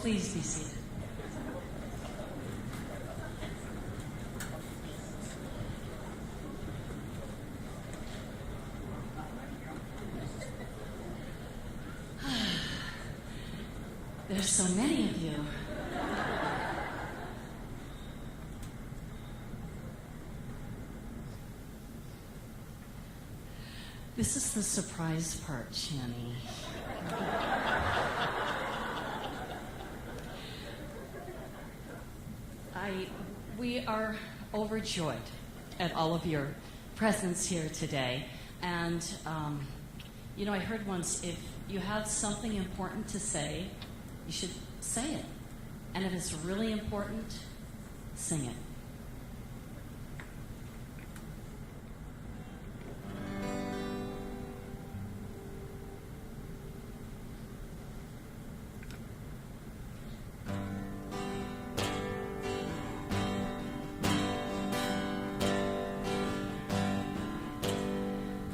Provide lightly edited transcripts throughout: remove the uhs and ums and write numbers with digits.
please be seated. There's so many of you. This is the surprise part, Shannon. We are overjoyed at all of your presence here today. And, I heard once, if you have something important to say, you should say it. And if it's really important, sing it.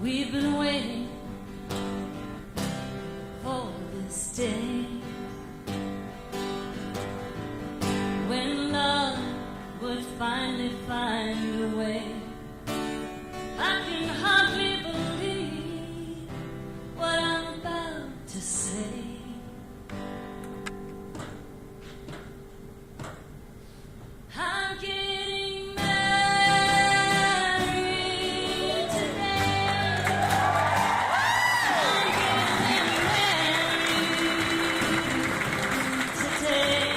We've been waiting for this day when love would finally find a way. I can hardly believe what I'm about to say. I'm getting married today. I'm getting married today.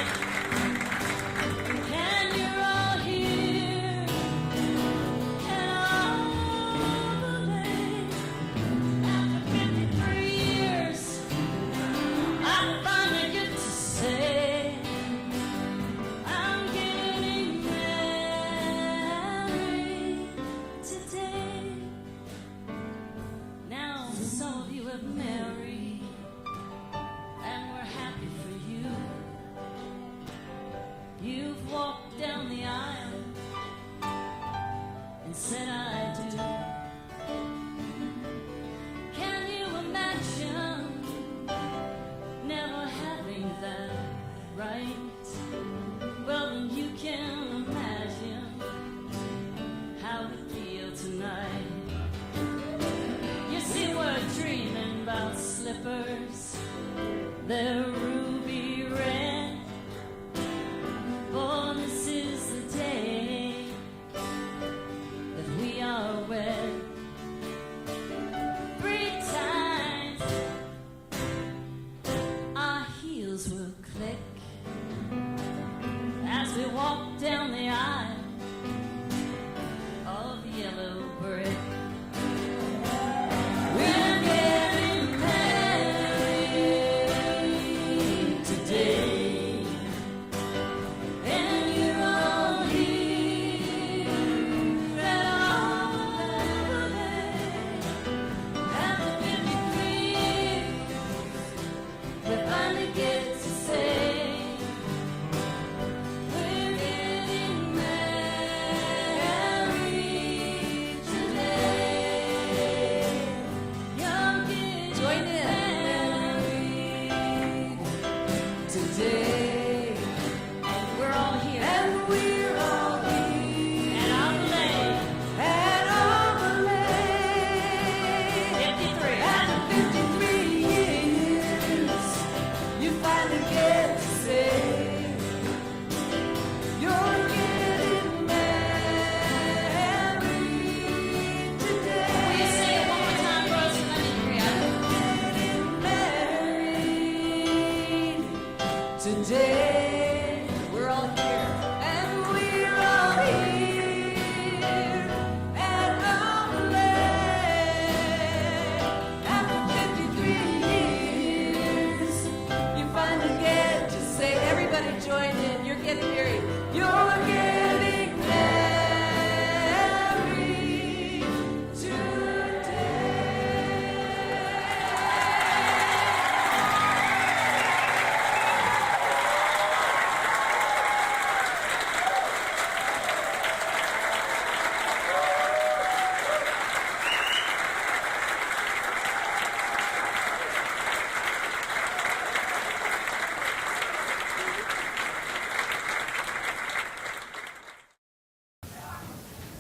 And you're all here and all the way. After 53 years, I finally get to say I'm getting married today. Now some of you have married, and we're happy for you. You've walked down the aisle and said I do. Can you imagine never having that right? Well, then you can imagine how it feels tonight. You see, we're dreaming about slippers, they're ruby red. For this is the day that we are wed. 3 times our heels will click as we walk down the aisle of yellow brick. We're getting married today, and you're all here and all the way. After 53 years, we finally get to say we're getting married today. You're getting Join in. married today. And we're all here. And we're all here And I'm late. and on the lane. 53. After 53 years, you finally get to say you're getting married today. Will you say it one more time for us? Let me hear ya. Getting married today. We're all here, and we're all here and on the lane. After 53 years, you finally get to say, everybody join in. You're getting married. You're getting married today.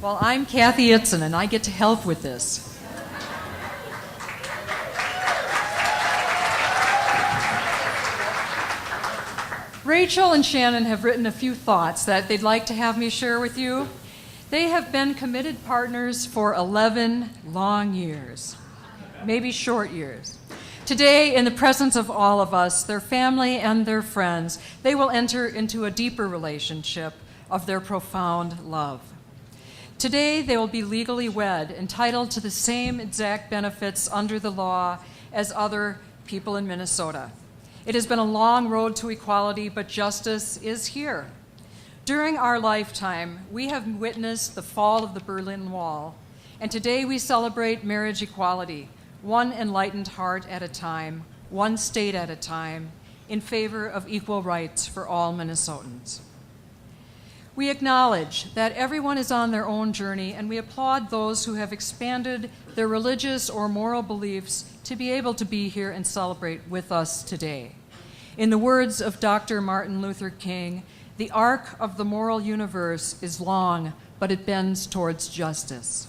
Well, I'm Kathy Itzen, and I get to help with this. Rachael and Shannon have written a few thoughts that they'd like to have me share with you. They have been committed partners for 11 long years, maybe short years. Today, in the presence of all of us, their family and their friends, they will enter into a deeper relationship of their profound love. Today, they will be legally wed, entitled to the same exact benefits under the law as other people in Minnesota. It has been a long road to equality, but justice is here. During our lifetime, we have witnessed the fall of the Berlin Wall, and today we celebrate marriage equality, one enlightened heart at a time, one state at a time, in favor of equal rights for all Minnesotans. We acknowledge that everyone is on their own journey, and we applaud those who have expanded their religious or moral beliefs to be able to be here and celebrate with us today. In the words of Dr. Martin Luther King, the arc of the moral universe is long, but it bends towards justice.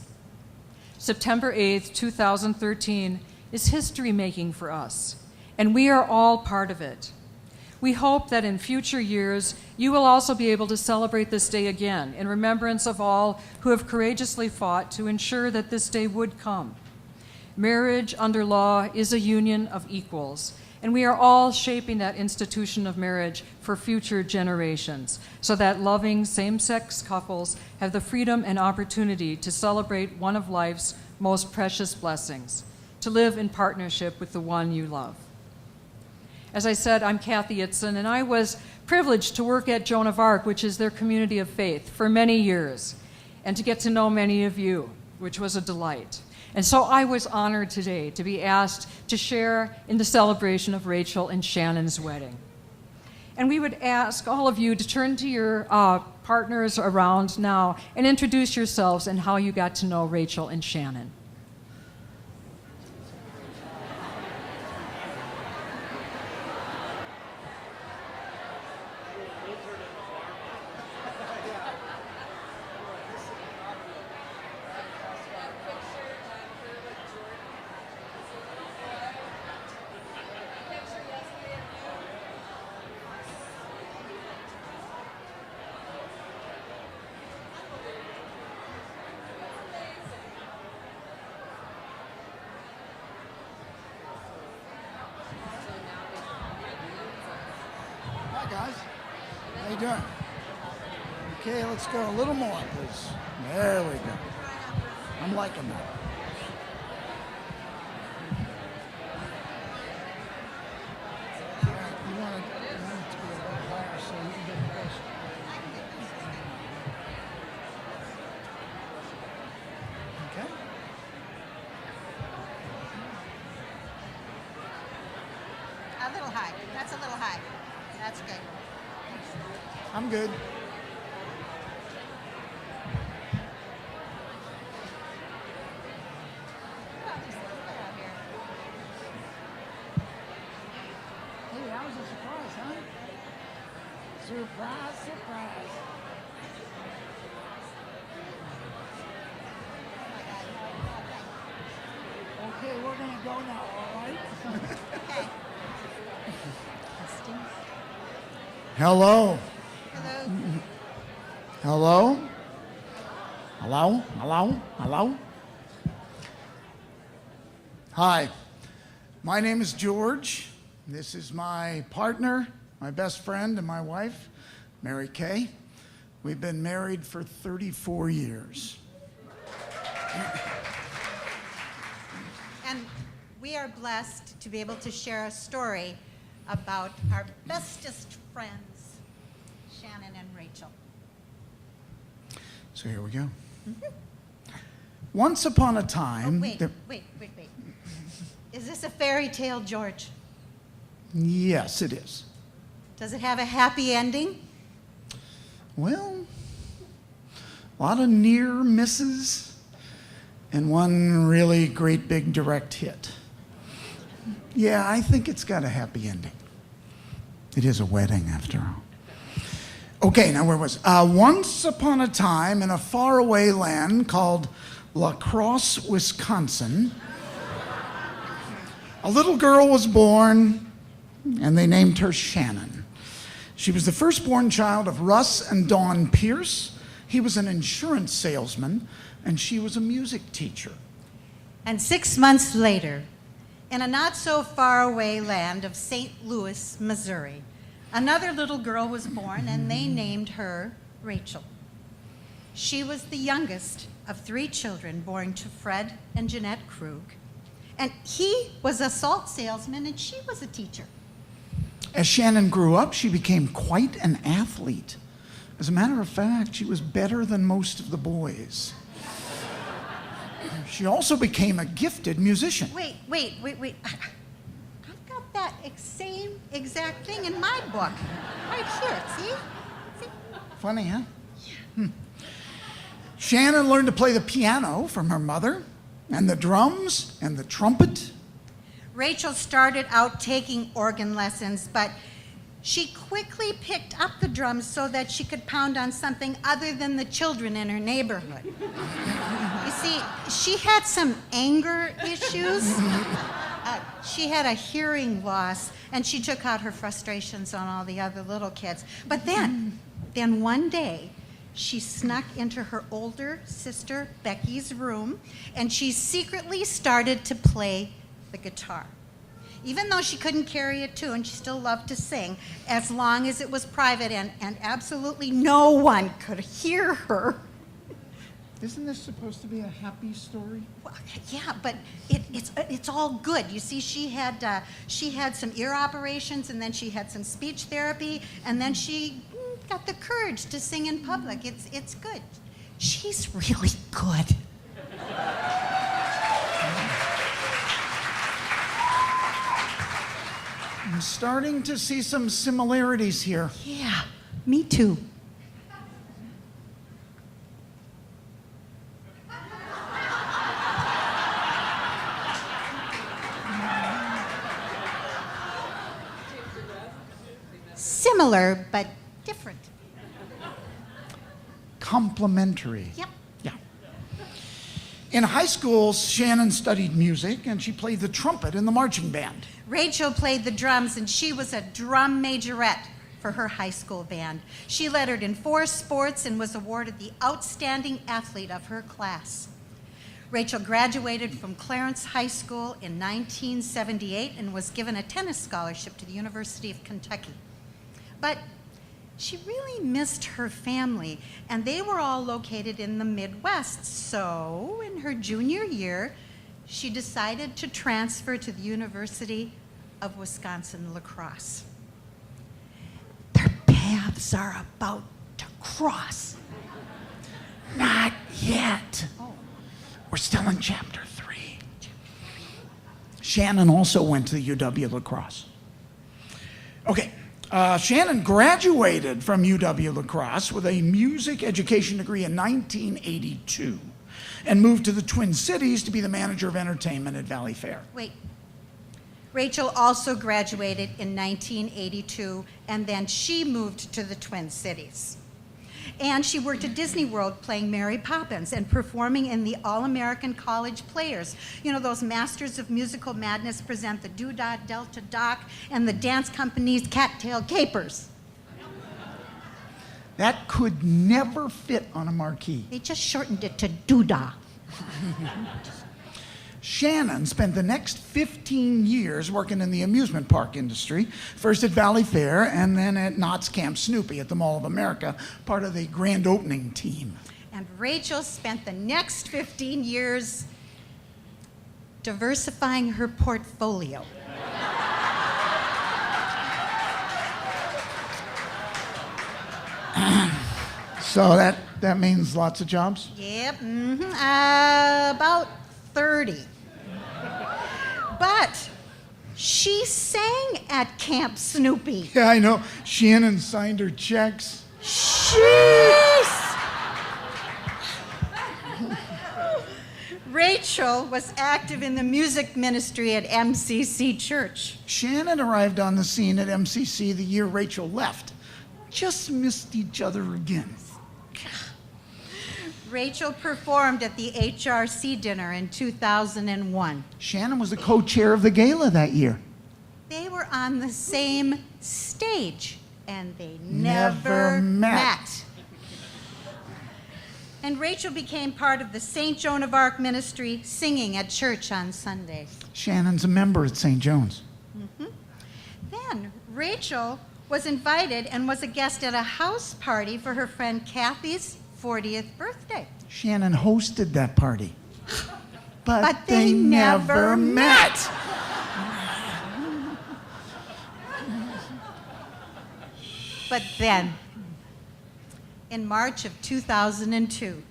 September 8th, 2013 is history-making for us, and we are all part of it. We hope that in future years, you will also be able to celebrate this day again in remembrance of all who have courageously fought to ensure that this day would come. Marriage under law is a union of equals, and we are all shaping that institution of marriage for future generations so that loving same-sex couples have the freedom and opportunity to celebrate one of life's most precious blessings, to live in partnership with the one you love. As I said, I'm Kathy Itzen, and I was privileged to work at Joan of Arc, which is their community of faith, for many years, and to get to know many of you, which was a delight. And so I was honored today to be asked to share in the celebration of Rachael and Shannon's wedding. And we would ask all of you to turn to your partners around now and introduce yourselves and how you got to know Rachael and Shannon. Guys, how you doing? Okay, let's go a little more, please. There we go. I'm liking that. All right, you want it to be a little higher so you can get closer. Okay. A little high. That's a little high. That's good. I'm good. Hey, that was a surprise, huh? Surprise, surprise. Okay, we're going to go now, all right? Okay. Hello. Hello. Hello? Hello? Hello? Hello? Hi, my name is George. This is my partner, my best friend, and my wife, Mary Kay. We've been married for 34 years. And we are blessed to be able to share a story about our bestest friends, Shannon and Rachael. So here we go. Once upon a time... Oh, wait. Is this a fairy tale, George? Yes, it is. Does it have a happy ending? Well, a lot of near misses and one really great big direct hit. Yeah, I think it's got a happy ending. It is a wedding, after all. Okay, now where was it? Once upon a time in a faraway land called La Crosse, Wisconsin, a little girl was born, and they named her Shannon. She was the firstborn child of Russ and Dawn Pierce. He was an insurance salesman, and she was a music teacher. And 6 months later, in a not so far away land of St. Louis, Missouri, another little girl was born, and they named her Rachael. She was the youngest of 3 children born to Fred and Jeanette Krug. And he was a salt salesman, and she was a teacher. As Shannon grew up, she became quite an athlete. As a matter of fact, she was better than most of the boys. She also became a gifted musician. Wait. I've got that same exact thing in my book. Right here, see? Funny, huh? Shannon learned to play the piano from her mother, and the drums, and the trumpet. Rachael started out taking organ lessons, but she quickly picked up the drums so that she could pound on something other than the children in her neighborhood. You see, she had some anger issues. She had a hearing loss, and she took out her frustrations on all the other little kids. But then one day, she snuck into her older sister Becky's room, and she secretly started to play the guitar. Even though she couldn't carry a tune, she still loved to sing, as long as it was private and absolutely no one could hear her. Isn't this supposed to be a happy story? Well, yeah, but it's all good. You see, she had some ear operations, and then she had some speech therapy, and then she got the courage to sing in public. It's good. She's really good. I'm starting to see some similarities here. Yeah, me too. Similar, but different. Complementary. Yep. Yeah. In high school, Shannon studied music, and she played the trumpet in the marching band. Rachael played the drums, and she was a drum majorette for her high school band. She lettered in 4 sports and was awarded the outstanding athlete of her class. Rachael graduated from Clarence High School in 1978 and was given a tennis scholarship to the University of Kentucky. But she really missed her family, and they were all located in the Midwest. So in her junior year, she decided to transfer to the University of Wisconsin-La Crosse. Their paths are about to cross. Not yet. We're still in chapter 3. Shannon also went to the UW-La Crosse. Okay, Shannon graduated from UW-La Crosse with a music education degree in 1982 and moved to the Twin Cities to be the manager of entertainment at Valley Fair. Wait. Rachael also graduated in 1982, and then she moved to the Twin Cities. And she worked at Disney World playing Mary Poppins and performing in the All-American College Players. You know, those Masters of Musical Madness present the Doodah Delta Dock and the dance company's Cattail Capers. That could never fit on a marquee. They just shortened it to Doodah. Shannon spent the next 15 years working in the amusement park industry, first at Valley Fair and then at Knott's Camp Snoopy at the Mall of America, part of the grand opening team. And Rachael spent the next 15 years diversifying her portfolio. So that means lots of jobs? Yep, about 30. But she sang at Camp Snoopy. Yeah, I know. Shannon signed her checks. Jeez! Rachael was active in the music ministry at MCC Church. Shannon arrived on the scene at MCC the year Rachael left. just missed each other again. Rachael performed at the HRC dinner in 2001. Shannon was the co-chair of the gala that year. They were on the same stage, and they Never never met. met. And Rachael became part of the St. Joan of Arc ministry, singing at church on Sundays. Shannon's a member at St. John's. Then Rachael was invited and was a guest at a house party for her friend Kathy's 40th birthday. Shannon hosted that party. But they never met. But then, in March of 2002,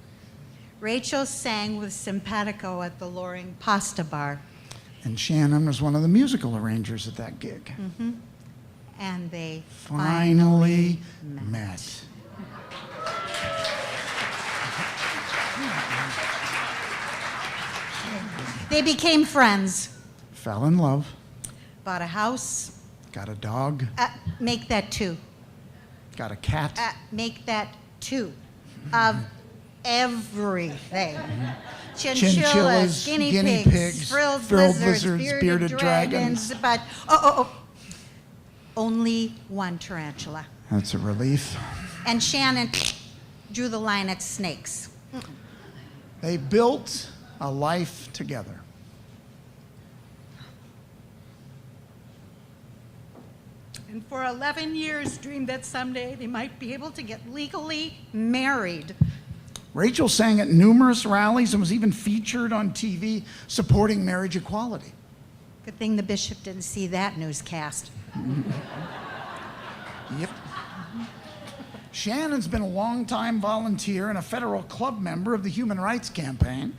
Rachael sang with Simpatico at the Loring Pasta Bar. And Shannon was one of the musical arrangers at that gig. And they Finally met. They became friends. Fell in love, Bought a house. got a dog, Make that two. got a cat. Make that two. Of everything. Chinchillas, guinea guinea pigs, pigs, frilled frilled lizards, lizards, bearded dragons. But, only one tarantula. That's a relief. And Shannon drew the line at snakes. They built a life together. And for 11 years dreamed that someday they might be able to get legally married. Rachael sang at numerous rallies and was even featured on TV supporting marriage equality. Good thing the bishop didn't see that newscast. Yep. Shannon's been a longtime volunteer and a federal club member of the Human Rights Campaign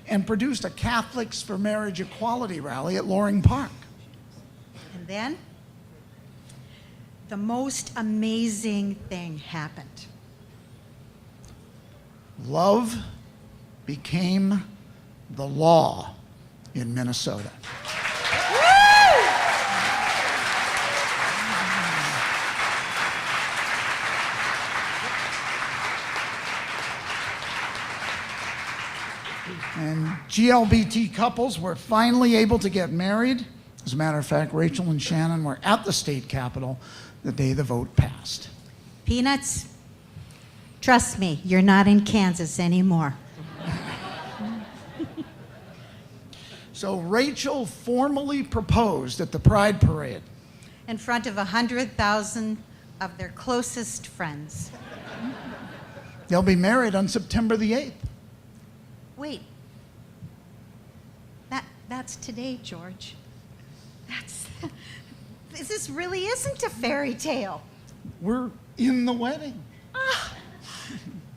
and produced a Catholics for Marriage Equality rally at Loring Park. And then, the most amazing thing happened. Love became the law in Minnesota. And GLBT couples were finally able to get married. As a matter of fact, Rachael and Shannon were at the state capitol the day the vote passed. Peanuts, trust me, you're not in Kansas anymore. So Rachael formally proposed at the Pride Parade. In front of 100,000 of their closest friends. They'll be married on September the 8th. Wait. That's today, George. This really isn't a fairy tale. We're in the wedding.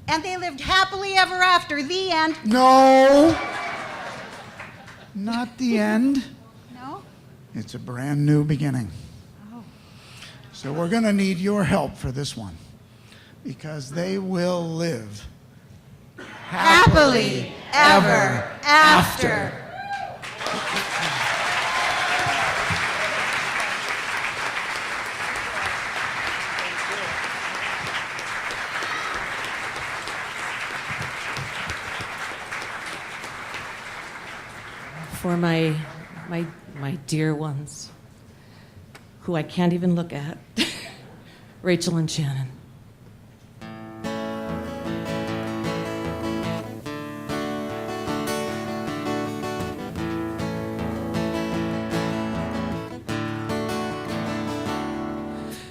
And they lived happily ever after. The end. No, not the end. No? It's a brand new beginning. Oh. So we're going to need your help for this one because they will live Happily ever after. For my dear ones, who I can't even look at, Rachael and Shannon.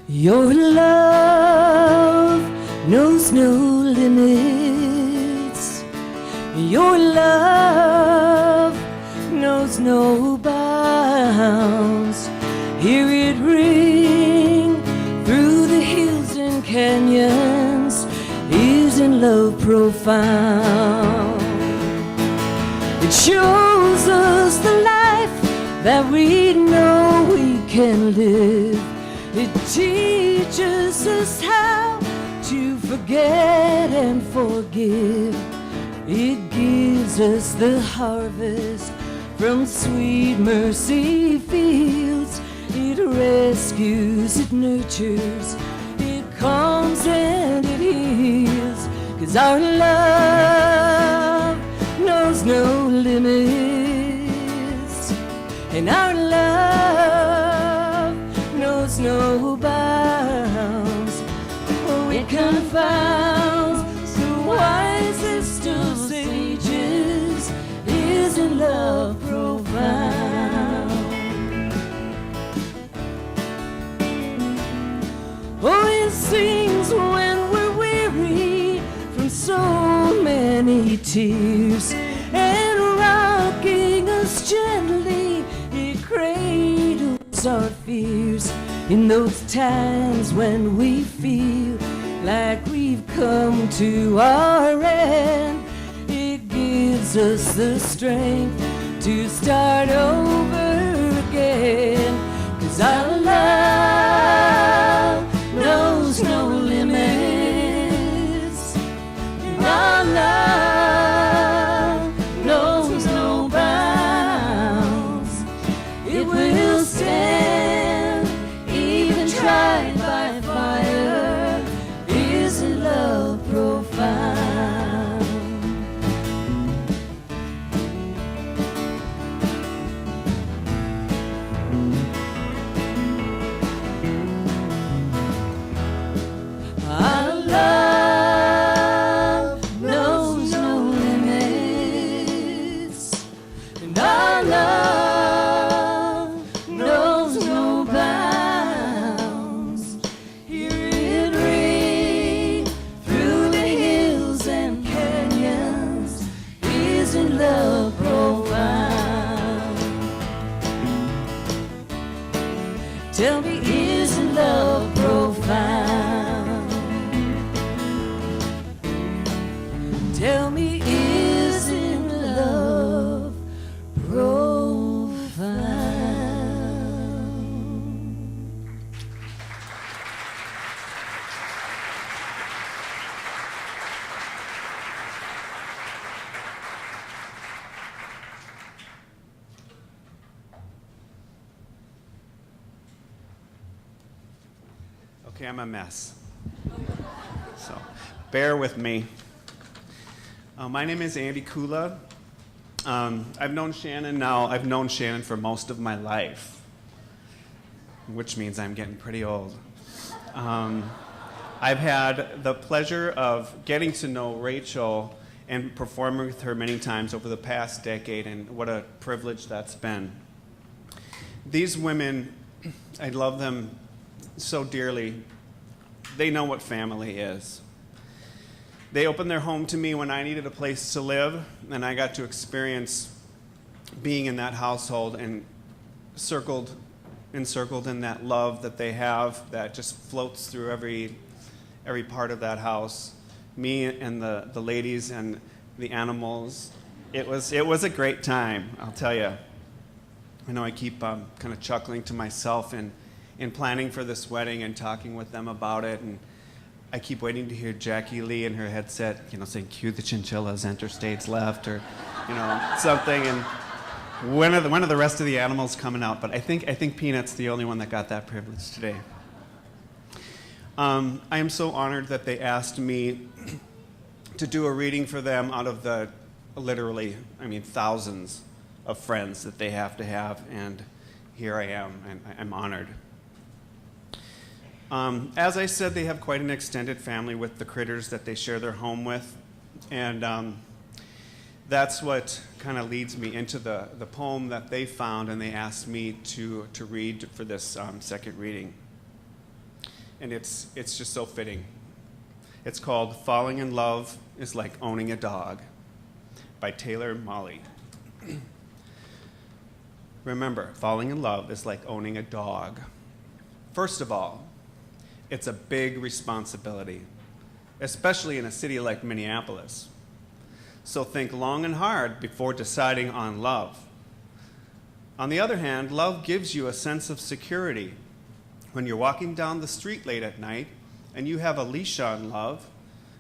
Your love knows no limits. Your love knows no bounds. Hear it ring through the hills and canyons. Isn't love profound? It shows us the life that we know we can live. It teaches us how to forget and forgive. It gives us the harvest from sweet mercy fields. It rescues, it nurtures, it comes and it heals, 'cause our love knows no limits, and our love knows no bounds. It confounds the wisest of sages. Isn't love profound? Oh, it sings when we're weary from so many tears, and rocking us gently, it cradles our fears. In those times when we feel like we've come to our end, it gives us the strength to start over again. 'Cause our love knows no limits, and our love knows no bounds. It will stand even tried by fire. Isn't love profound? Our love knows no limits, and our love knows no bounds. Hear it ring through the hills and canyons. Isn't love profound? Tell me, isn't love profound? Tell me, isn't love profound? Okay, I'm a mess. So bear with me. My name is Andy Kula. I've known Shannon for most of my life, which means I'm getting pretty old. I've had the pleasure of getting to know Rachael and performing with her many times over the past decade, and what a privilege that's been. These women, I love them so dearly. They know what family is. They opened their home to me when I needed a place to live, and I got to experience being in that household and encircled in that love that they have that just floats through every part of that house. Me and the ladies and the animals. It was a great time, I'll tell you. I know I keep kind of chuckling to myself in planning for this wedding and talking with them about it, and I keep waiting to hear Jackie Lee in her headset, saying, "Cue the chinchillas, enter stage left," or, something. And when are the rest of the animals coming out? But I think Peanut's the only one that got that privilege today. I am so honored that they asked me to do a reading for them out of the literally, thousands of friends that they have to have, and here I am, and I'm honored. As I said, they have quite an extended family with the critters that they share their home with, and that's what kind of leads me into the poem that they found and they asked me to read for this second reading. And it's just so fitting. It's called "Falling in Love is Like Owning a Dog" by Taylor Molly. Remember, falling in love is like owning a dog. First of all, it's a big responsibility, especially in a city like Minneapolis. So think long and hard before deciding on love. On the other hand, love gives you a sense of security. When you're walking down the street late at night and you have a leash on love,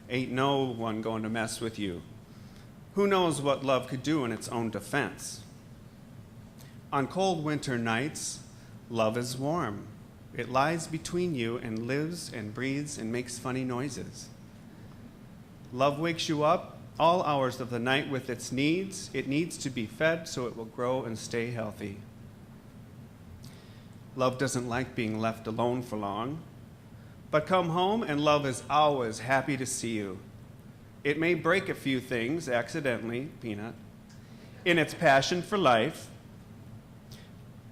ain't no one going to mess with you. Who knows what love could do in its own defense? On cold winter nights, love is warm. It lies between you and lives and breathes and makes funny noises. Love wakes you up all hours of the night with its needs. It needs to be fed so it will grow and stay healthy. Love doesn't like being left alone for long. But come home and love is always happy to see you. It may break a few things accidentally, Peanut, in its passion for life,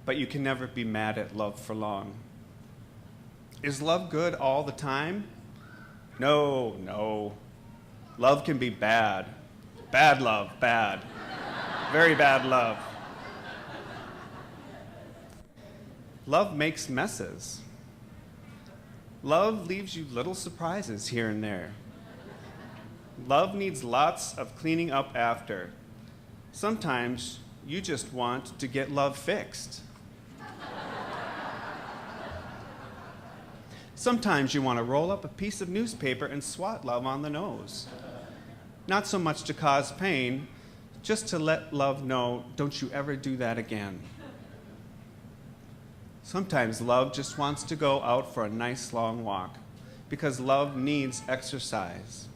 but you can never be mad at love for long. Is love good all the time? No, no. Love can be bad. Bad love, bad. Very bad love. Love makes messes. Love leaves you little surprises here and there. Love needs lots of cleaning up after. Sometimes you just want to get love fixed. Sometimes you want to roll up a piece of newspaper and swat love on the nose. Not so much to cause pain, just to let love know, don't you ever do that again. Sometimes love just wants to go out for a nice long walk because love needs exercise.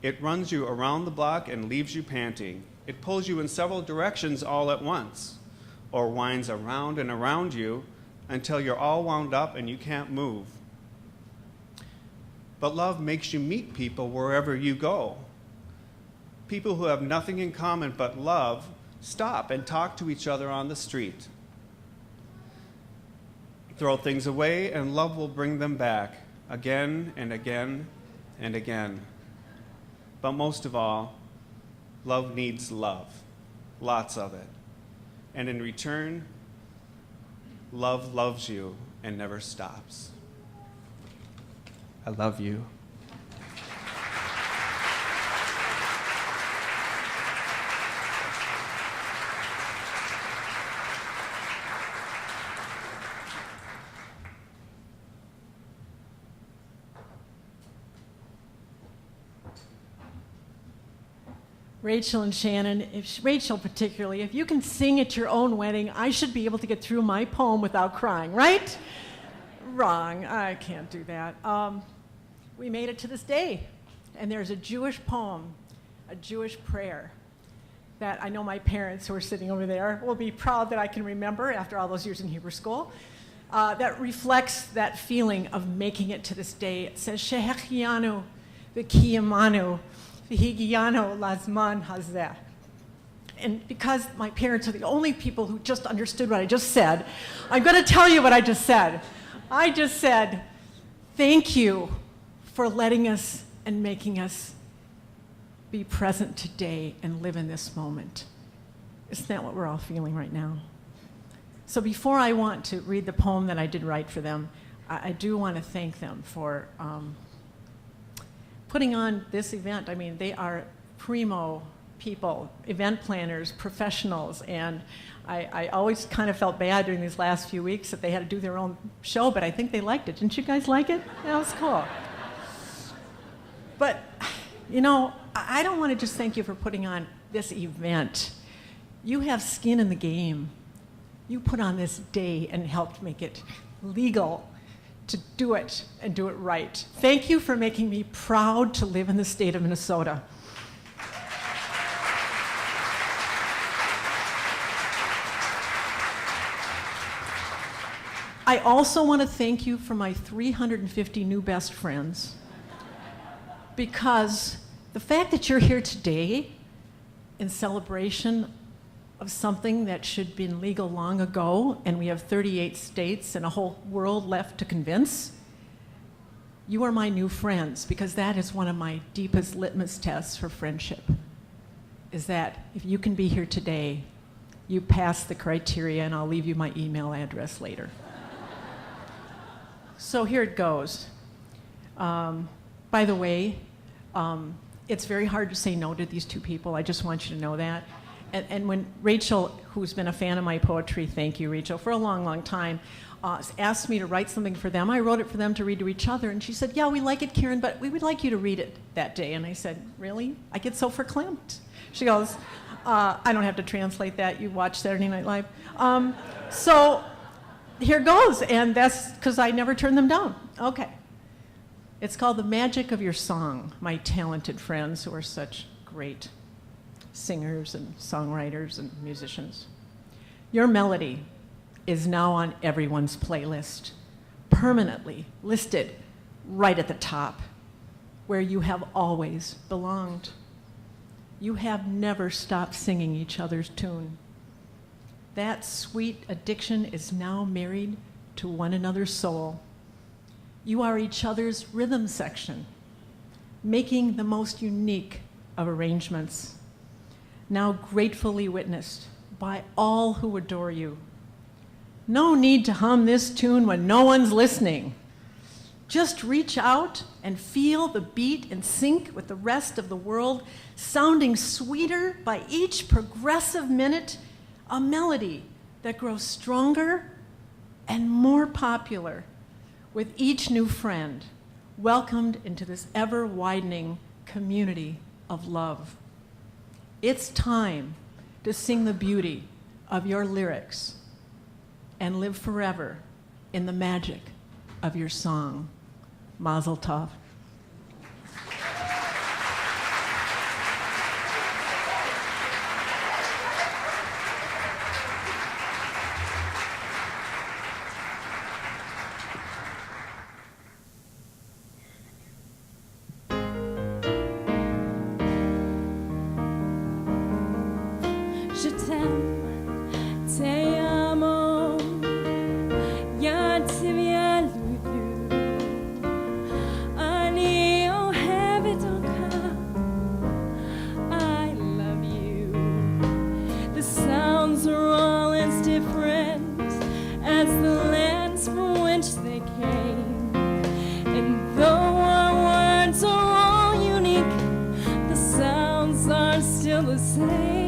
It runs you around the block and leaves you panting. It pulls you in several directions all at once, or winds around and around you until you're all wound up and you can't move. But love makes you meet people wherever you go. People who have nothing in common but love stop and talk to each other on the street. Throw things away and love will bring them back again and again and again. But most of all, love needs love, lots of it. And in return, love loves you and never stops. I love you. Rachael and Shannon, Rachael particularly, if you can sing at your own wedding, I should be able to get through my poem without crying, right? Wrong, I can't do that. We made it to this day, and there's a Jewish poem, a Jewish prayer, that I know my parents who are sitting over there will be proud that I can remember after all those years in Hebrew school, that reflects that feeling of making it to this day. It says, Shehechianu v'kiyamanu v'higianu lazman hazeh. And because my parents are the only people who just understood what I just said, I'm going to tell you what I just said. I just said, thank you for letting us and making us be present today and live in this moment. Isn't that what we're all feeling right now? So before I want to read the poem that I did write for them, I do want to thank them for putting on this event. I mean, they are primo people, event planners, professionals, and I always kind of felt bad during these last few weeks that they had to do their own show, but I think they liked it. Didn't you guys like it? That was cool. But, you know, I don't want to just thank you for putting on this event. You have skin in the game. You put on this day and helped make it legal to do it and do it right. Thank you for making me proud to live in the state of Minnesota. I also want to thank you for my 350 new best friends, because the fact that you're here today in celebration of something that should have been legal long ago, and we have 38 states and a whole world left to convince, you are my new friends, because that is one of my deepest litmus tests for friendship, is that if you can be here today, you pass the criteria, and I'll leave you my email address later. So here it goes. By the way, it's very hard to say no to these two people. I just want you to know that. And when Rachael, who's been a fan of my poetry, thank you, Rachael, for a long, long time, asked me to write something for them, I wrote it for them to read to each other. And she said, yeah, we like it, Karen, but we would like you to read it that day. And I said, really? I get so verklempt. She goes, I don't have to translate that. You watch Saturday Night Live. So Here goes, and that's because I never turn them down. Okay. It's called The Magic of Your Song, my talented friends who are such great singers and songwriters and musicians. Your melody is now on everyone's playlist, permanently listed right at the top, where you have always belonged. You have never stopped singing each other's tune. That sweet addiction is now married to one another's soul. You are each other's rhythm section, making the most unique of arrangements, now gratefully witnessed by all who adore you. No need to hum this tune when no one's listening. Just reach out and feel the beat in sync with the rest of the world, sounding sweeter by each progressive minute, a melody that grows stronger and more popular with each new friend welcomed into this ever-widening community of love. It's time to sing the beauty of your lyrics and live forever in the magic of your song. Mazel tov. Je t'aime, te amo, ya te viens le plus. Ani o heavy I love you. The sounds are all as different as the lands from which they came. And though our words are all unique, the sounds are still the same.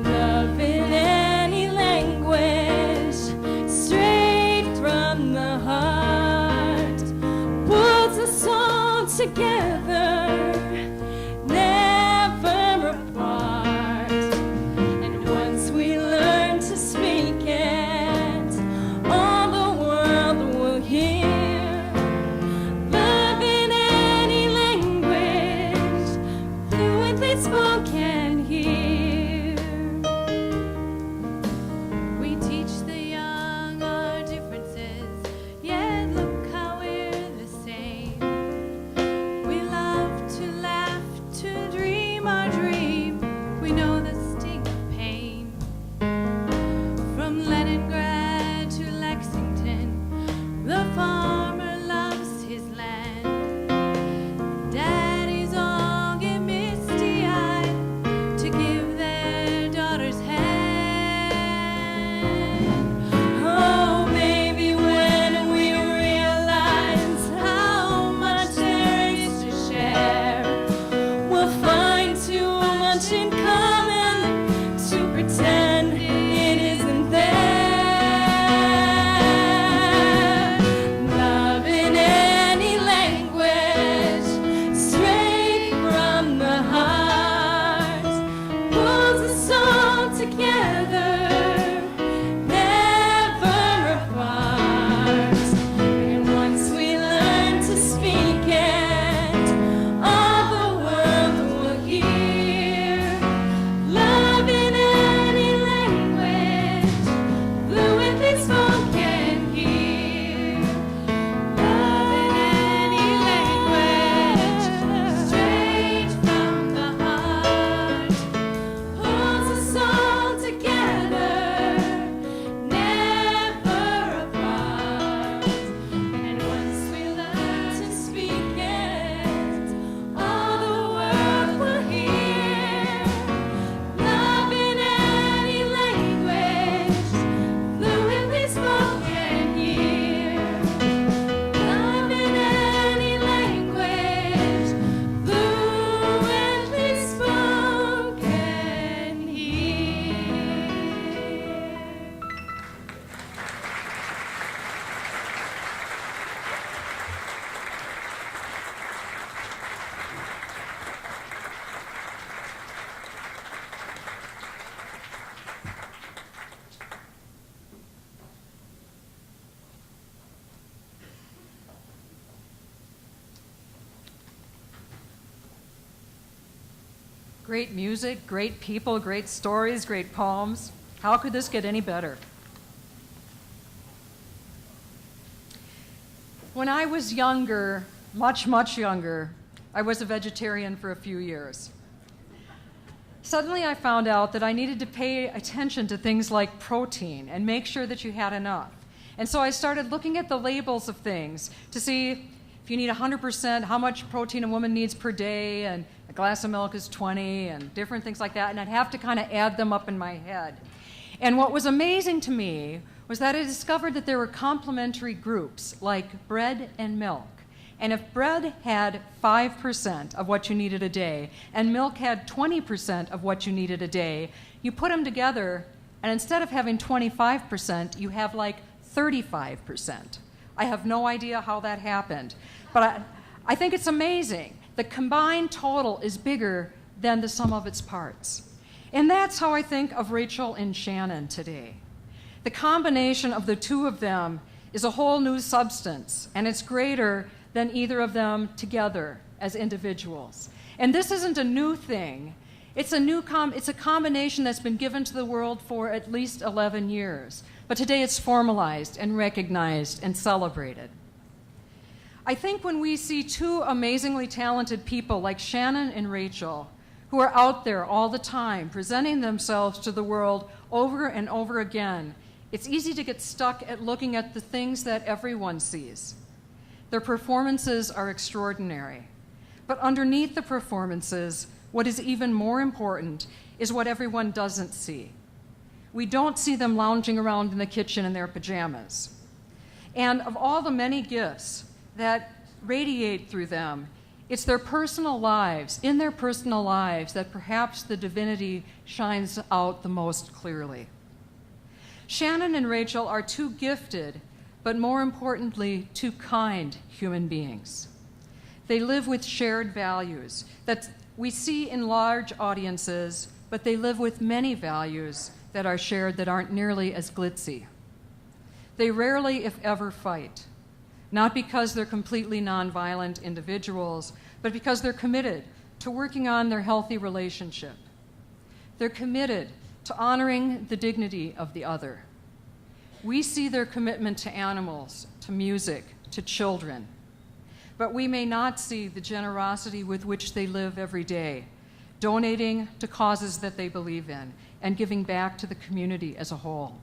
Love in any language, straight from the heart, puts us all together, never apart. And once we learn to speak it, all the world will hear. Love in any language, fluently spoken here. We teach the young our differences, yet look how we're the same. We lie Great music, great people, great stories, great poems. How could this get any better? When I was younger, much, much younger, I was a vegetarian for a few years. Suddenly I found out that I needed to pay attention to things like protein and make sure that you had enough. And so I started looking at the labels of things to see if you need 100%, how much protein a woman needs per day, and a glass of milk is 20, and different things like that. And I'd have to kind of add them up in my head. And what was amazing to me was that I discovered that there were complementary groups like bread and milk. And if bread had 5% of what you needed a day and milk had 20% of what you needed a day, you put them together, and instead of having 25%, you have like 35%. I have no idea how that happened, but I think it's amazing. The combined total is bigger than the sum of its parts. And that's how I think of Rachael and Shannon today. The combination of the two of them is a whole new substance, and it's greater than either of them together as individuals. And this isn't a new thing. It's a combination that's been given to the world for at least 11 years. But today it's formalized and recognized and celebrated. I think when we see two amazingly talented people like Shannon and Rachael, who are out there all the time presenting themselves to the world over and over again, it's easy to get stuck at looking at the things that everyone sees. Their performances are extraordinary. But underneath the performances, what is even more important is what everyone doesn't see. We don't see them lounging around in the kitchen in their pajamas. And of all the many gifts that radiate through them, it's their personal lives, in their personal lives, that perhaps the divinity shines out the most clearly. Shannon and Rachael are two gifted, but more importantly, two kind human beings. They live with shared values that we see in large audiences, but they live with many values that are shared that aren't nearly as glitzy. They rarely, if ever, fight, not because they're completely nonviolent individuals, but because they're committed to working on their healthy relationship. They're committed to honoring the dignity of the other. We see their commitment to animals, to music, to children, but we may not see the generosity with which they live every day, donating to causes that they believe in and giving back to the community as a whole.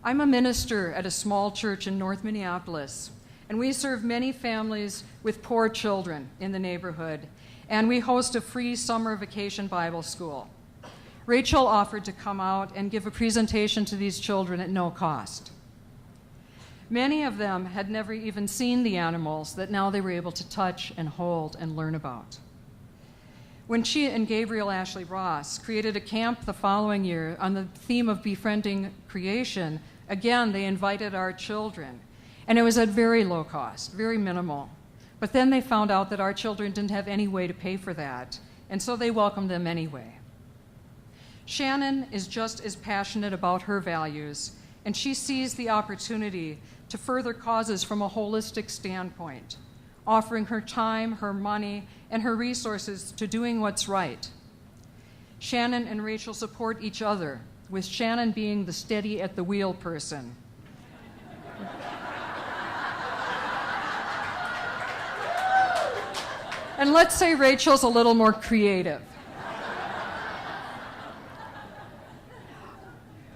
I'm a minister at a small church in North Minneapolis, and we serve many families with poor children in the neighborhood, and we host a free summer vacation Bible school. Rachael offered to come out and give a presentation to these children at no cost. Many of them had never even seen the animals that now they were able to touch and hold and learn about. When she and Gabriel Ashley Ross created a camp the following year on the theme of befriending creation, again, they invited our children. And it was at very low cost, very minimal. But then they found out that our children didn't have any way to pay for that, and so they welcomed them anyway. Shannon is just as passionate about her values, and she sees the opportunity to further causes from a holistic standpoint, offering her time, her money, and her resources to doing what's right. Shannon and Rachael support each other, with Shannon being the steady at the wheel person. And let's say Rachel's a little more creative.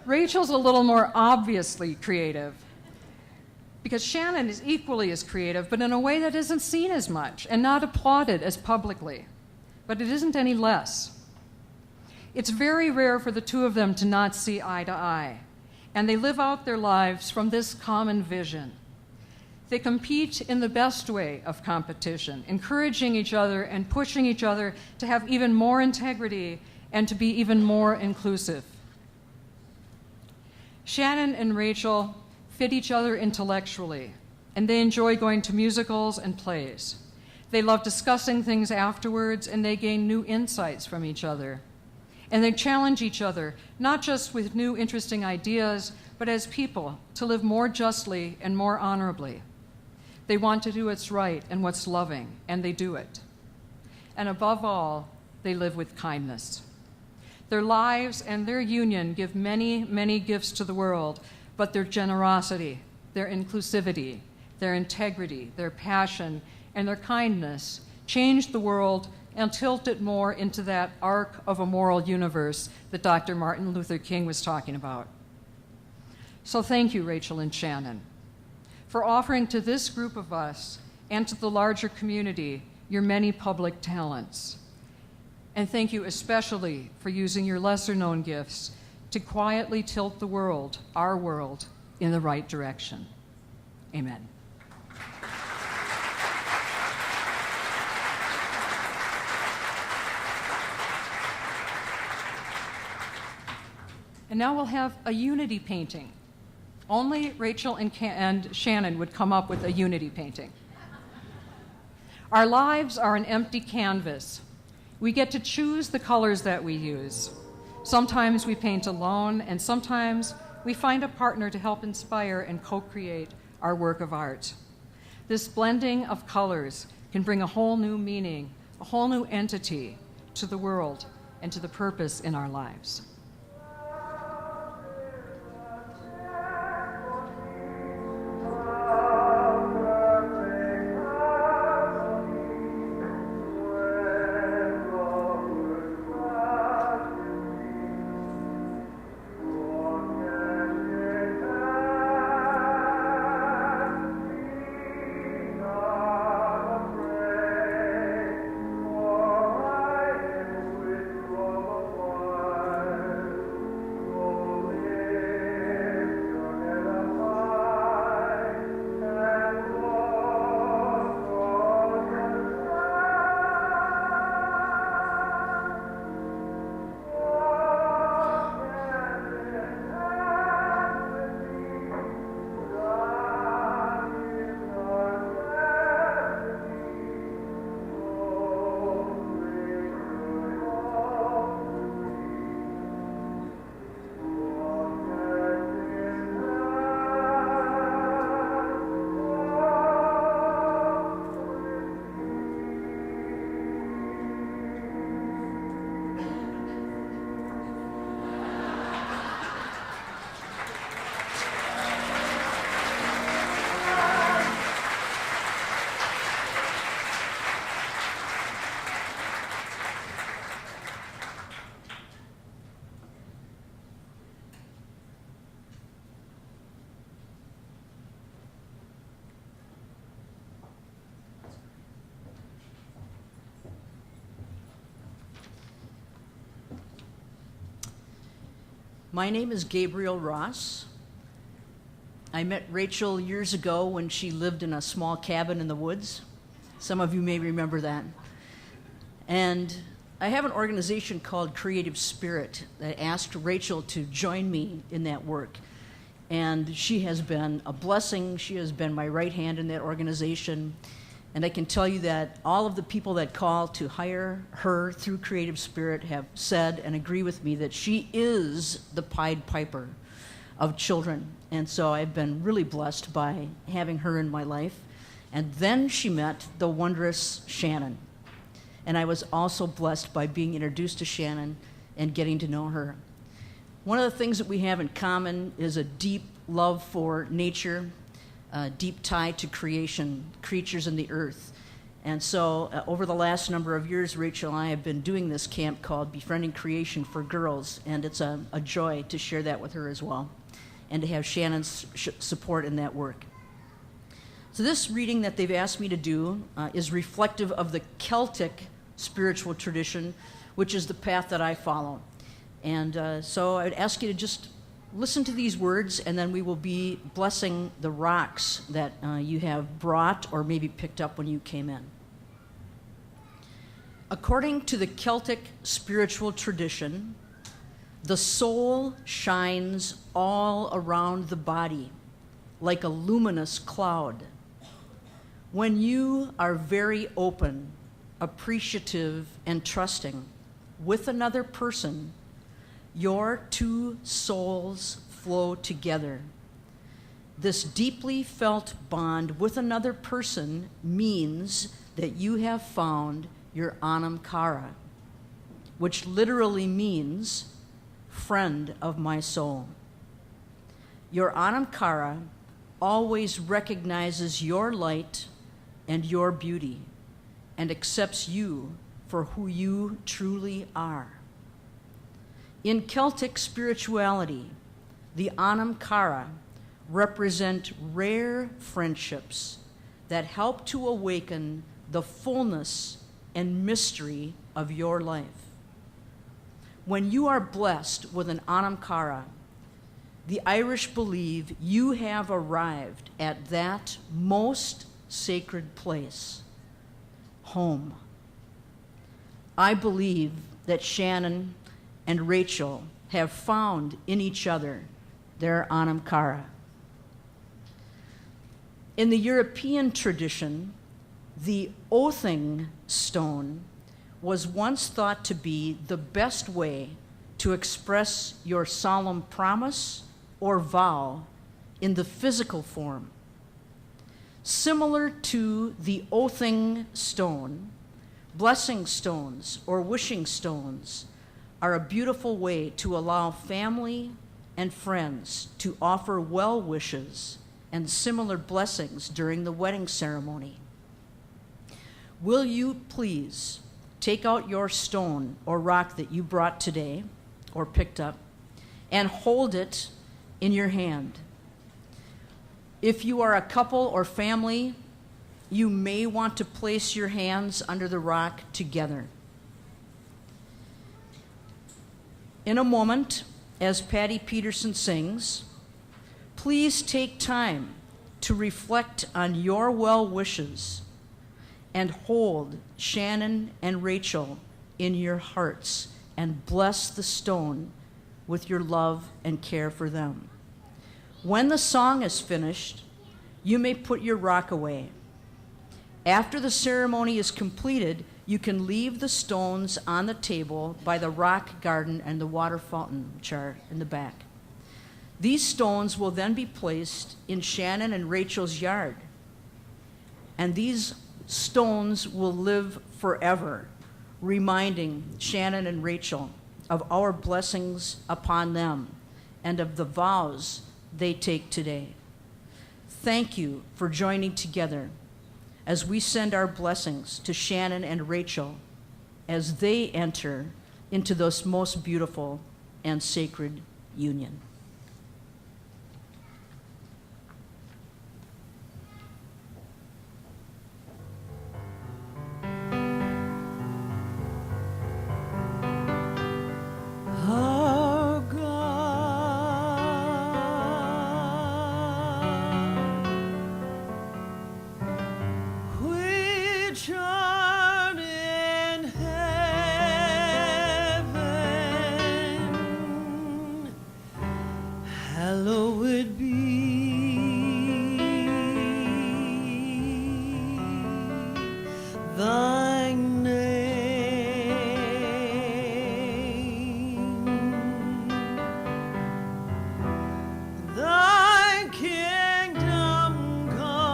Rachel's a little more obviously creative because Shannon is equally as creative, but in a way that isn't seen as much and not applauded as publicly. But it isn't any less. It's very rare for the two of them to not see eye to eye, and they live out their lives from this common vision. They compete in the best way of competition, encouraging each other and pushing each other to have even more integrity and to be even more inclusive. Shannon and Rachael fit each other intellectually, and they enjoy going to musicals and plays. They love discussing things afterwards, and they gain new insights from each other. And they challenge each other, not just with new interesting ideas, but as people, to live more justly and more honorably. They want to do what's right and what's loving, and they do it. And above all, they live with kindness. Their lives and their union give many, many gifts to the world, but their generosity, their inclusivity, their integrity, their passion, and their kindness change the world and tilt it more into that arc of a moral universe that Dr. Martin Luther King was talking about. So thank you, Rachael and Shannon, for offering to this group of us and to the larger community your many public talents. And thank you especially for using your lesser-known gifts to quietly tilt the world, our world, in the right direction. Amen. And now we'll have a unity painting. Only Rachael and Shannon would come up with a unity painting. Our lives are an empty canvas. We get to choose the colors that we use. Sometimes we paint alone, and sometimes we find a partner to help inspire and co-create our work of art. This blending of colors can bring a whole new meaning, a whole new entity to the world and to the purpose in our lives. My name is Gabriel Ross. I met Rachael years ago when she lived in a small cabin in the woods. Some of you may remember that. And I have an organization called Creative Spirit that asked Rachael to join me in that work. And she has been a blessing. She has been my right hand in that organization. And I can tell you that all of the people that call to hire her through Creative Spirit have said and agree with me that she is the Pied Piper of children. And so I've been really blessed by having her in my life. And then she met the wondrous Shannon. And I was also blessed by being introduced to Shannon and getting to know her. One of the things that we have in common is a deep love for nature, a deep tie to creation, creatures in the earth. And so over the last number of years, Rachael and I have been doing this camp called Befriending Creation for Girls, and it's a joy to share that with her as well, and to have Shannon's support in that work. So this reading that they've asked me to do is reflective of the Celtic spiritual tradition, which is the path that I follow. And so I'd ask you to just listen to these words, and then we will be blessing the rocks that you have brought or maybe picked up when you came in. According to the Celtic spiritual tradition, the soul shines all around the body like a luminous cloud. When you are very open, appreciative, and trusting with another person, your two souls flow together. This deeply felt bond with another person means that you have found your anam cara, which literally means friend of my soul. Your Anam Cara always recognizes your light and your beauty and accepts you for who you truly are. In Celtic spirituality, the Anam Cara represent rare friendships that help to awaken the fullness and mystery of your life. When you are blessed with an Anam Cara, the Irish believe you have arrived at that most sacred place, home. I believe that Shannon and Rachael have found in each other their Anam Cara. In the European tradition, the oathing stone was once thought to be the best way to express your solemn promise or vow in the physical form. Similar to the oathing stone, blessing stones or wishing stones are a beautiful way to allow family and friends to offer well wishes and similar blessings during the wedding ceremony. Will you please take out your stone or rock that you brought today or picked up and hold it in your hand? If you are a couple or family, you may want to place your hands under the rock together. In a moment, as Patty Peterson sings, please take time to reflect on your well wishes and hold Shannon and Rachael in your hearts and bless the stone with your love and care for them. When the song is finished, you may put your rock away. After the ceremony is completed, you can leave the stones on the table by the rock garden and the water fountain, which are in the back. These stones will then be placed in Shannon and Rachel's yard. And these stones will live forever, reminding Shannon and Rachael of our blessings upon them and of the vows they take today. Thank you for joining together as we send our blessings to Shannon and Rachael as they enter into this most beautiful and sacred union. Our God, which art in heaven, hallowed be thy name. Thy kingdom come,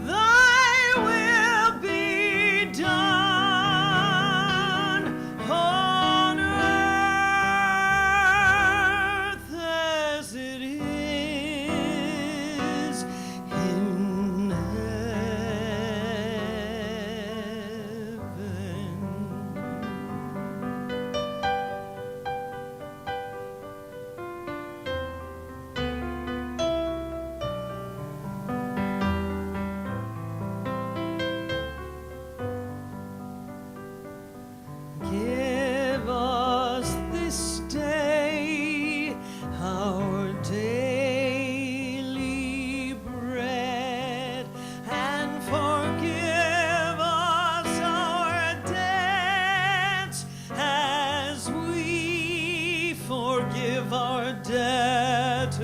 thy will be done on earth as it is in Give us this day our daily bread, and forgive us our debts as we forgive our debtors.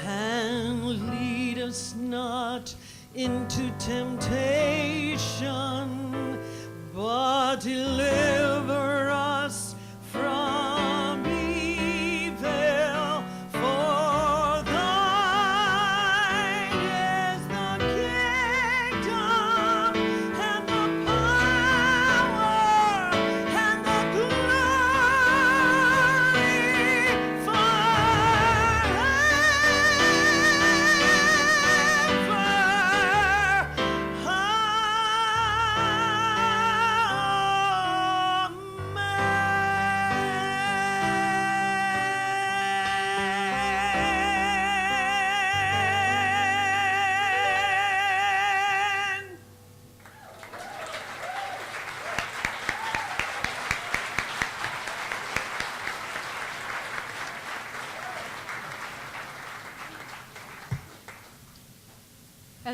And lead us not into temptation, but deliver us from evil. For thine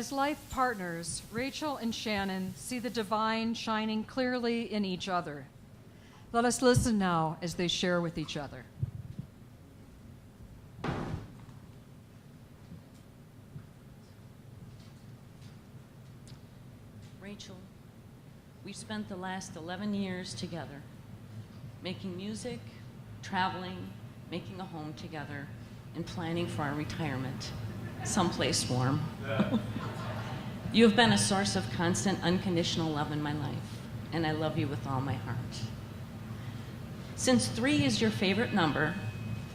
As life partners, Rachael and Shannon see the divine shining clearly in each other. Let us listen now as they share with each other. Rachael, we've spent the last 11 years together, making music, traveling, making a home together, and planning for our retirement, someplace warm. You have been a source of constant, unconditional love in my life, and I love you with all my heart. Since 3 is your favorite number,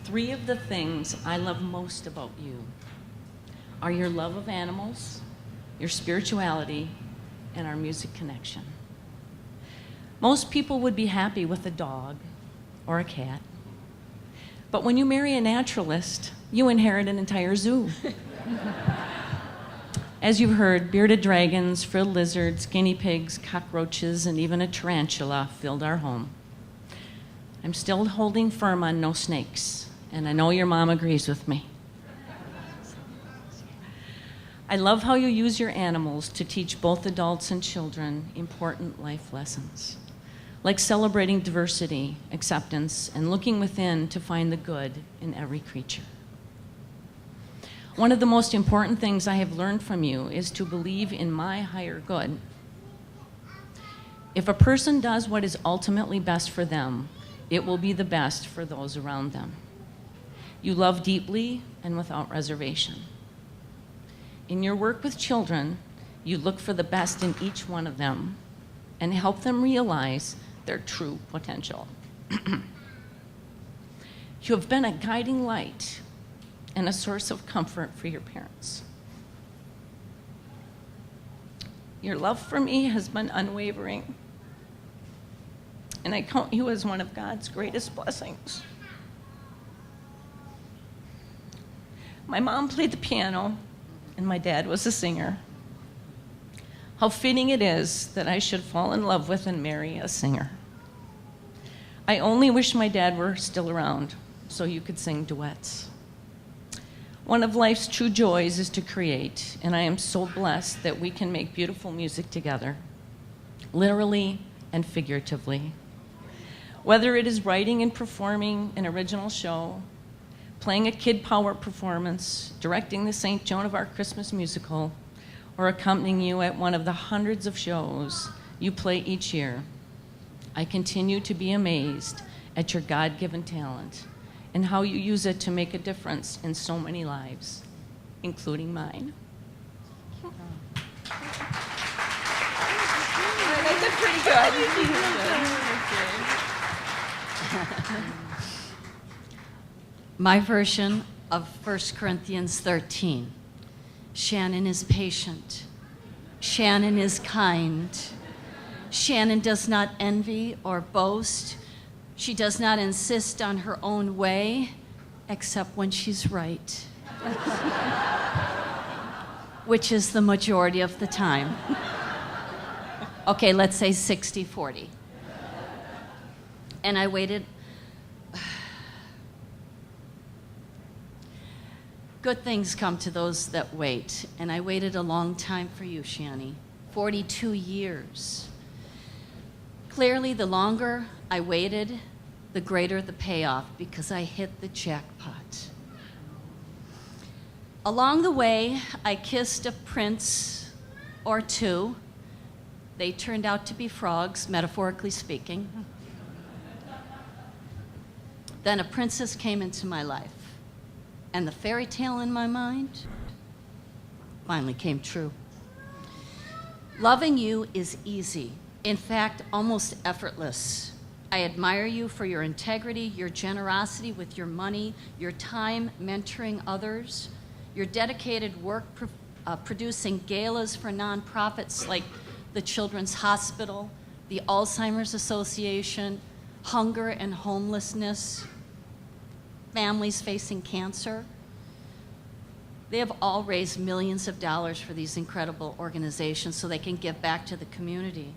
3 of the things I love most about you are your love of animals, your spirituality, and our music connection. Most people would be happy with a dog or a cat, but when you marry a naturalist, you inherit an entire zoo. As you've heard, bearded dragons, frilled lizards, guinea pigs, cockroaches, and even a tarantula filled our home. I'm still holding firm on no snakes, and I know your mom agrees with me. I love how you use your animals to teach both adults and children important life lessons, like celebrating diversity, acceptance, and looking within to find the good in every creature. One of the most important things I have learned from you is to believe in my higher good. If a person does what is ultimately best for them, it will be the best for those around them. You love deeply and without reservation. In your work with children, you look for the best in each one of them and help them realize their true potential. You have been a guiding light and a source of comfort for your parents. Your love for me has been unwavering, and I count you as one of God's greatest blessings. My mom played the piano, and my dad was a singer. How fitting it is that I should fall in love with and marry a singer. I only wish my dad were still around so you could sing duets. One of life's true joys is to create, and I am so blessed that we can make beautiful music together, literally and figuratively. Whether it is writing and performing an original show, playing a kid power performance, directing the St. Joan of Arc Christmas musical, or accompanying you at one of the hundreds of shows you play each year, I continue to be amazed at your God-given talent and how you use it to make a difference in so many lives, including mine. I did pretty good. My version of 1 Corinthians 13. Shannon is patient. Shannon is kind. Shannon does not envy or boast. She does not insist on her own way, except when she's right, which is the majority of the time. Okay, let's say 60-40. And I waited. Good things come to those that wait, and I waited a long time for you, Shani, 42 years. Clearly, the longer I waited, the greater the payoff, because I hit the jackpot. Along the way, I kissed a prince or two. They turned out to be frogs, metaphorically speaking. Then a princess came into my life, and the fairy tale in my mind finally came true. Loving you is easy. In fact, almost effortless. I admire you for your integrity, your generosity with your money, your time mentoring others, your dedicated work producing galas for nonprofits like the Children's Hospital, the Alzheimer's Association, hunger and homelessness, families facing cancer. They have all raised millions of dollars for these incredible organizations so they can give back to the community.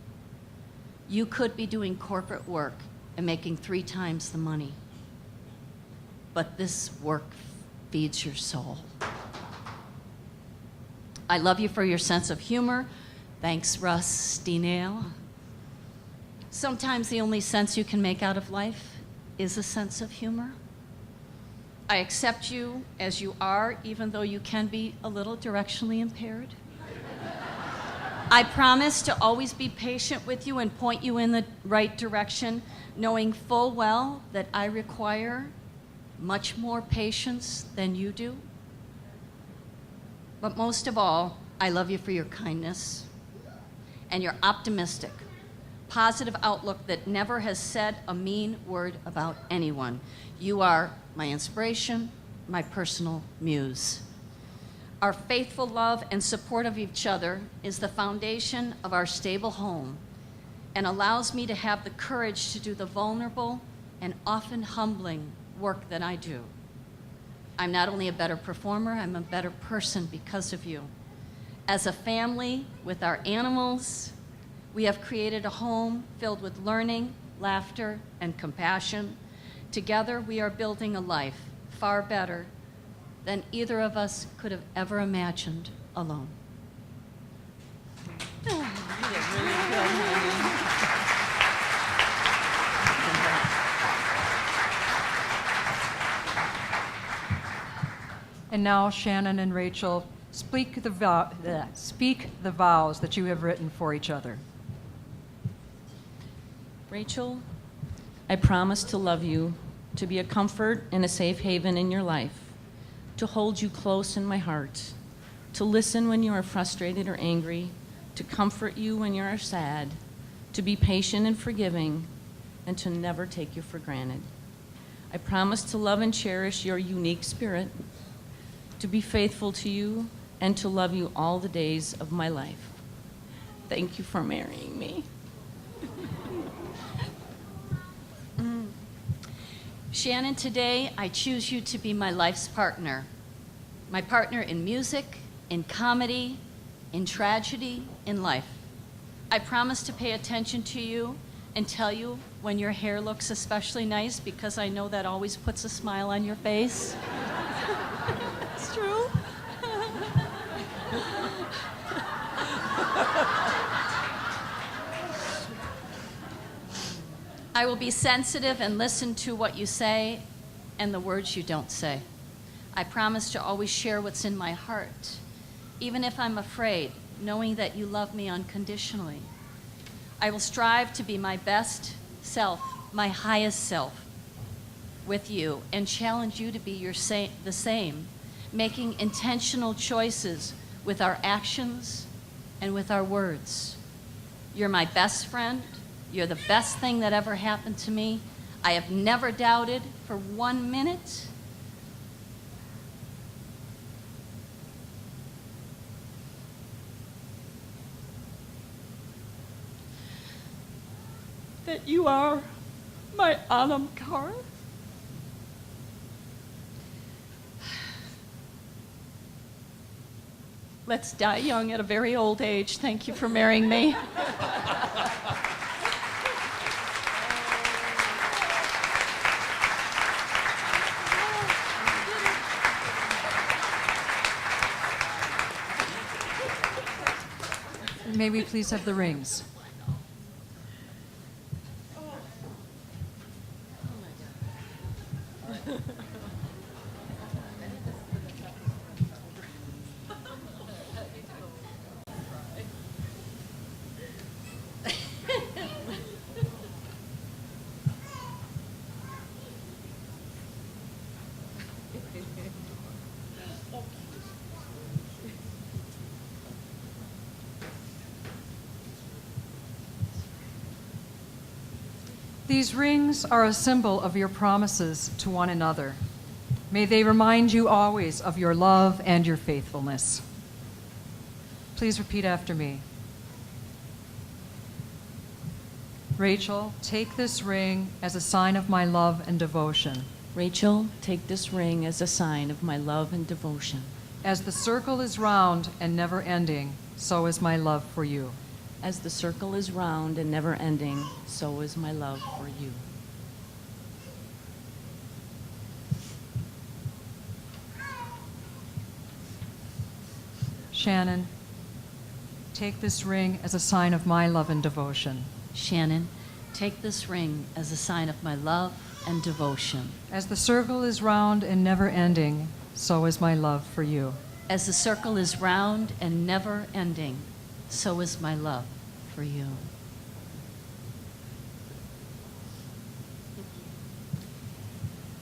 You could be doing corporate work and making 3 times the money, but this work feeds your soul. I love you for your sense of humor. Thanks, Russ Steenale. Sometimes the only sense you can make out of life is a sense of humor. I accept you as you are, even though you can be a little directionally impaired. I promise to always be patient with you and point you in the right direction, knowing full well that I require much more patience than you do. But most of all, I love you for your kindness and your optimistic, positive outlook that never has said a mean word about anyone. You are my inspiration, my personal muse. Our faithful love and support of each other is the foundation of our stable home and allows me to have the courage to do the vulnerable and often humbling work that I do. I'm not only a better performer, I'm a better person because of you. As a family with our animals, we have created a home filled with learning, laughter, and compassion. Together, we are building a life far better than either of us could have ever imagined alone. And now, Shannon and Rachael, speak the vows that you have written for each other. Rachael, I promise to love you, to be a comfort and a safe haven in your life, to hold you close in my heart, to listen when you are frustrated or angry, to comfort you when you are sad, to be patient and forgiving, and to never take you for granted. I promise to love and cherish your unique spirit, to be faithful to you, and to love you all the days of my life. Thank you for marrying me. Shannon, today I choose you to be my life's partner. My partner in music, in comedy, in tragedy, in life. I promise to pay attention to you and tell you when your hair looks especially nice because I know that always puts a smile on your face. It's true. I will be sensitive and listen to what you say and the words you don't say. I promise to always share what's in my heart, even if I'm afraid, knowing that you love me unconditionally. I will strive to be my best self, my highest self, with you, and challenge you to be the same, making intentional choices with our actions and with our words. You're my best friend. You're the best thing that ever happened to me. I have never doubted for 1 minute that you are my Anam Kara. Let's die young at a very old age. Thank you for marrying me. May we please have the rings? These rings are a symbol of your promises to one another. May they remind you always of your love and your faithfulness. Please repeat after me. Rachael, take this ring as a sign of my love and devotion. Rachael, take this ring as a sign of my love and devotion. As the circle is round and never ending, so is my love for you. As the circle is round and never ending, so is my love for you. Shannon, take this ring as a sign of my love and devotion. Shannon, take this ring as a sign of my love and devotion. As the circle is round and never ending, so is my love for you. As the circle is round and never ending, so is my love for you.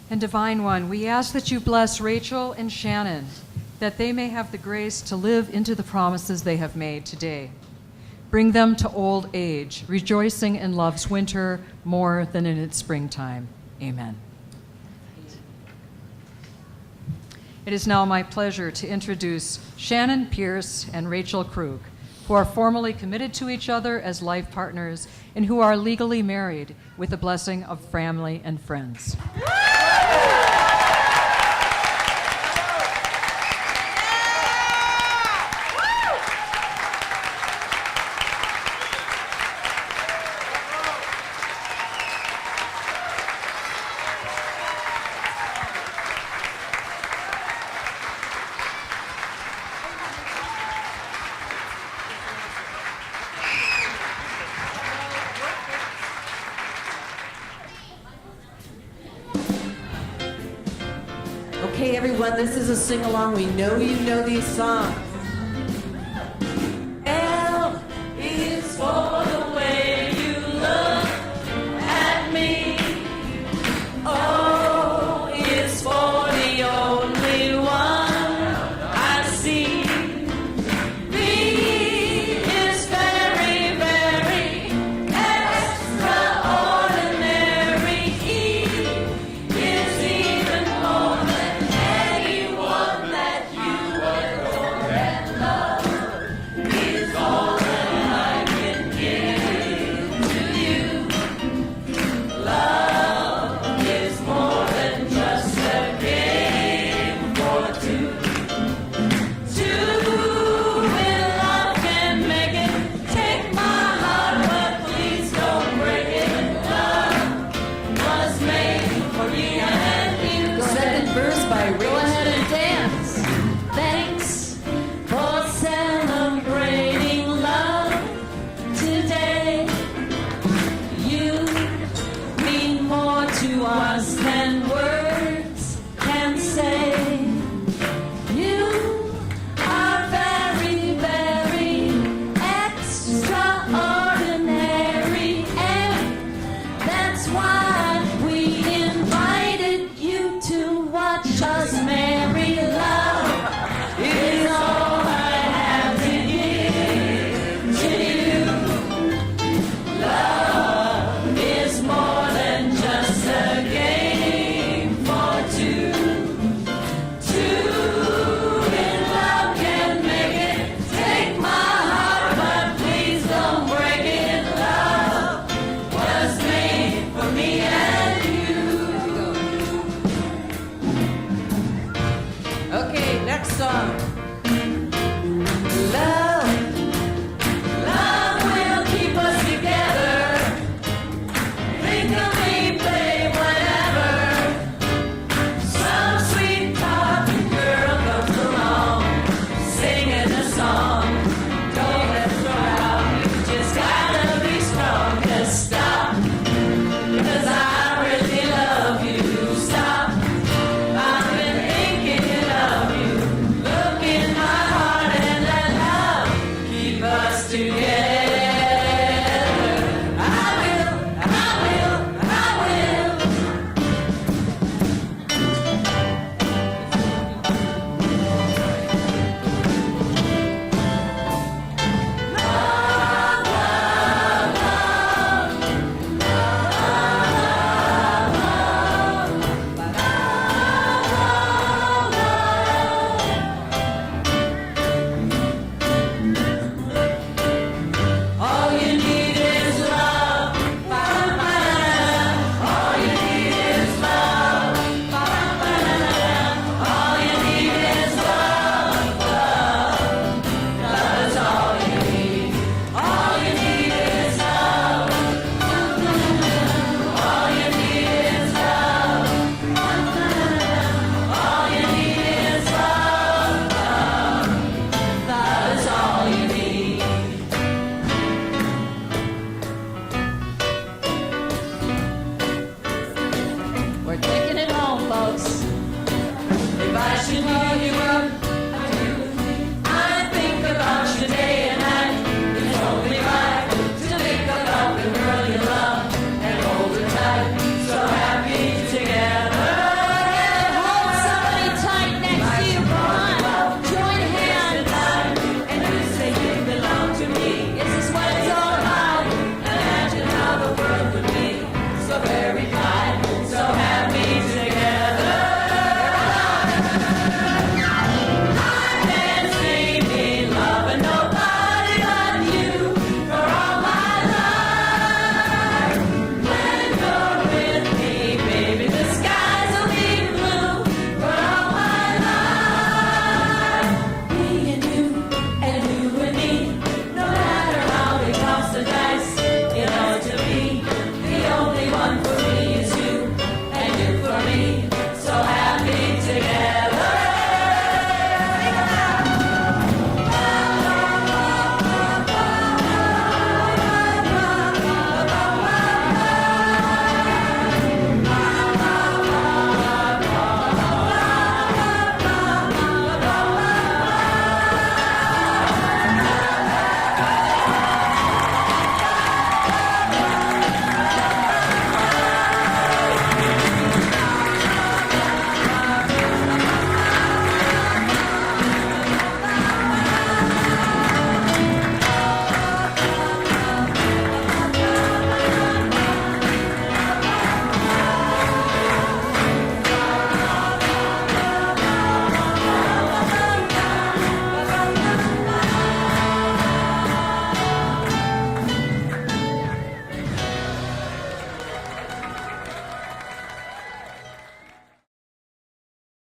And Divine One, we ask that you bless Rachael and Shannon, that they may have the grace to live into the promises they have made today. Bring them to old age, rejoicing in love's winter more than in its springtime. Amen. It is now my pleasure to introduce Shannon Pierce and Rachael Krug, who are formally committed to each other as life partners and who are legally married with the blessing of family and friends. Okay, everyone, this is a sing-along. We know you know these songs. L is for the way you look at me. O is for the only one I see. V is very, very extraordinary. E is even more than anyone that you adore and love. Is all that I can give to you. Love is more than just a game for two. Two in love can make it. Take my heart, but please don't break it. Love was made for me and you. Second verse by Rachael. Go ahead and dance. Thanks for celebrating love today. You mean more to us than words can say. You are very, very extraordinary, and that's why we invited you to watch us marry. Love is all I have to give to you. Love is more than just a game should call you up.